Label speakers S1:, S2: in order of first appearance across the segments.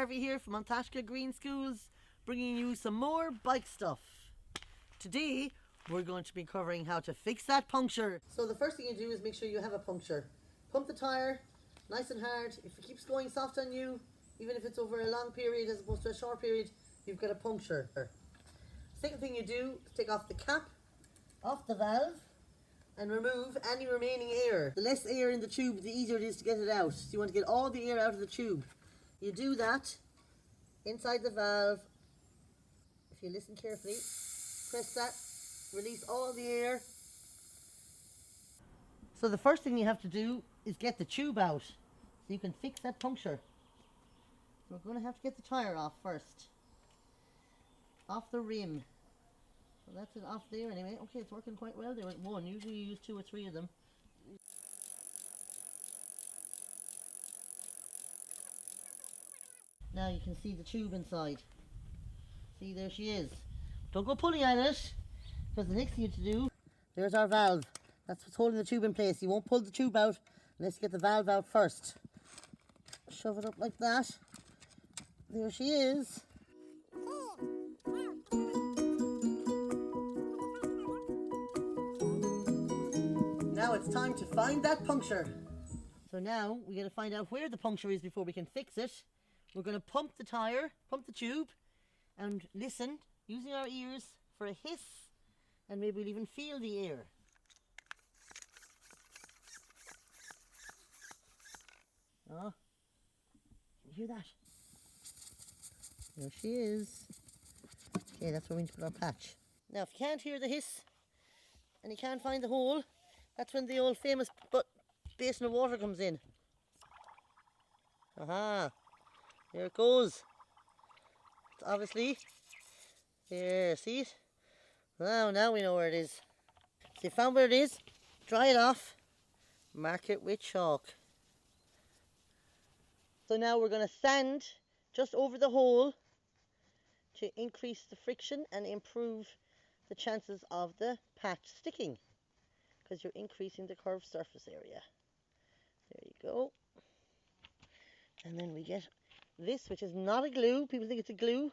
S1: Harvey here from Untitled Green Schools, bringing you some more bike stuff. Today we're going to be covering how to fix that puncture. So the first thing you do is make sure you have a puncture. Pump the tire nice and hard. If it keeps going soft on you, even if it's over a long period as opposed to a short period, you've got a puncture. Second thing you do is take off the cap off the valve and remove any remaining air. The less air in the tube, the easier it is to get it out. So you want to get all the air out of the tube. You do that inside the valve. If you listen carefully, press that, release all the air. So the first thing you have to do is get the tube out so you can fix that puncture. So we're going to have to get the tire off first. Off the rim. So that's it off there anyway. Okay, it's working quite well there with one. Usually you use 2 or 3 of them. Now you can see the tube inside. See, there she is. Don't go pulling at it, because the next thing you have to do, there's our valve. That's what's holding the tube in place. You won't pull the tube out unless you get the valve out first. Shove it up like that. There she is. Now it's time to find that puncture. So now we got to find out where the puncture is before we can fix it. We're going to pump the tire, pump the tube, and listen using our ears for a hiss, and maybe we'll even feel the air. Oh, can you hear that? There she is. Okay, that's where we need to put our patch. Now if you can't hear the hiss and you can't find the hole, that's when the old famous basin of water comes in. Aha, there it goes. It's obviously there, see it? Now we know where it is. So you found where it is, dry it off, mark it with chalk. So now we're going to sand just over the hole to increase the friction and improve the chances of the patch sticking, because you're increasing the curved surface area. There you go. And then we get this, which is not a glue. People think it's a glue.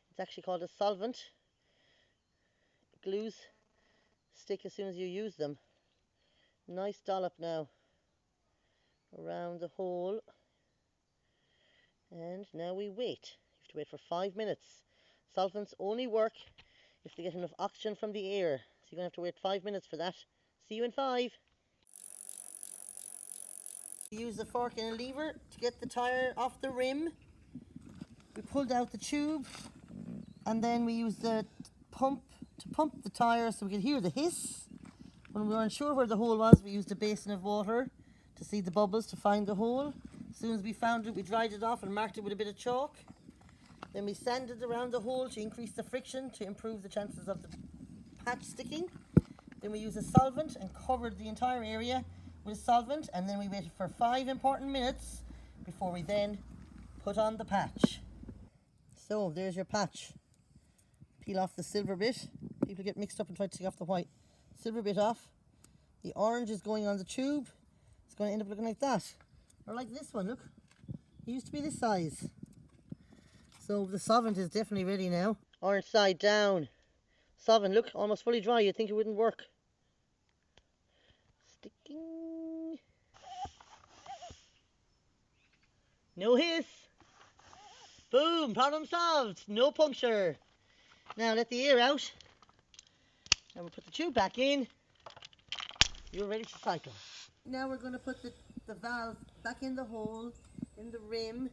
S1: It's actually called a solvent. Glues stick as soon as you use them. Nice dollop now around the hole. And now we wait. You have to wait for 5 minutes. Solvents only work if they get enough oxygen from the air. So you're going to have to wait 5 minutes for that. See you in 5. Use the fork and a lever to get the tire off the rim. We pulled out the tube, and then we used the pump to pump the tire so we could hear the hiss. When we weren't sure where the hole was, we used a basin of water to see the bubbles to find the hole. As soon as we found it, we dried it off and marked it with a bit of chalk. Then we sanded around the hole to increase the friction to improve the chances of the patch sticking. Then we used a solvent and covered the entire area with a solvent, and then we waited for 5 important minutes before we then put on the patch. So there's your patch. Peel off the silver bit. People get mixed up and try to take off the white. Silver bit off. The orange is going on the tube. It's going to end up looking like that. Or like this one, look. It used to be this size. So the solvent is definitely ready now. Orange side down. Solvent, look, almost fully dry. You'd think it wouldn't work. Sticking. No hiss. Boom, problem solved. No puncture. Now let the air out. And we'll put the tube back in. You're ready to cycle. Now we're going to put the valve back in the hole, in the rim,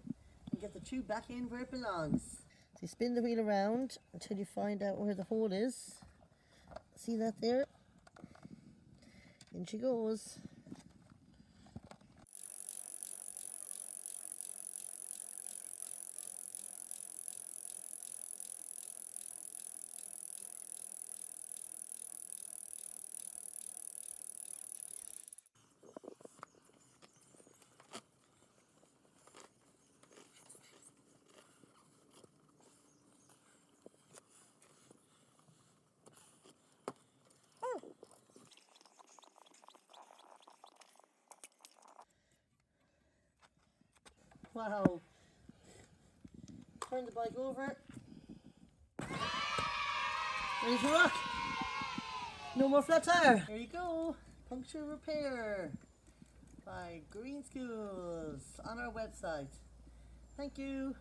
S1: and get the tube back in where it belongs. So you spin the wheel around until you find out where the hole is. See that there? In she goes. Wow. turn the bike over. Ready to rock. No more flat tire. There you go. Puncture repair by Green Schools on our website. Thank you.